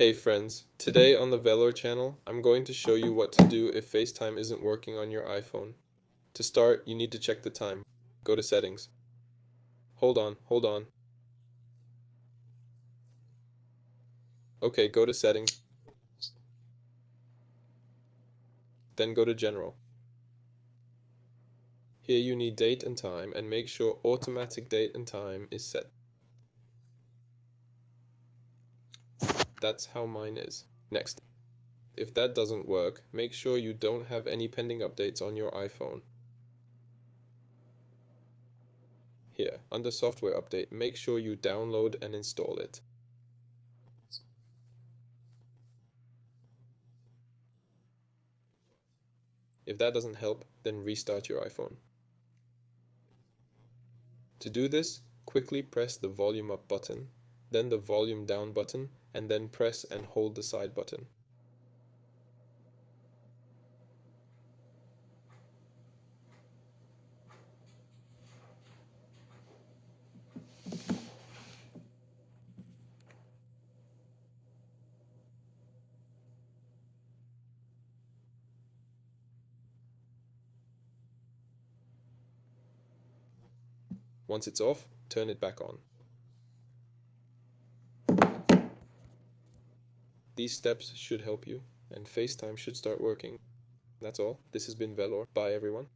Hey friends, today on the Velour channel, I'm going to show you what to do if FaceTime isn't working on your iPhone. To start, you need to check the time. Go to settings. Hold on. Okay, go to settings, then go to general. Here you need date and time and make sure automatic date and time is set. That's how mine is. Next, if that doesn't work, make sure you don't have any pending updates on your iPhone. Here, under software update, make sure you download and install it. If that doesn't help, then restart your iPhone. To do this, quickly press the volume up button, then the volume down button, and then press and hold the side button. Once it's off, turn it back on. These steps should help you, and FaceTime should start working. That's all. This has been Velour. Bye everyone.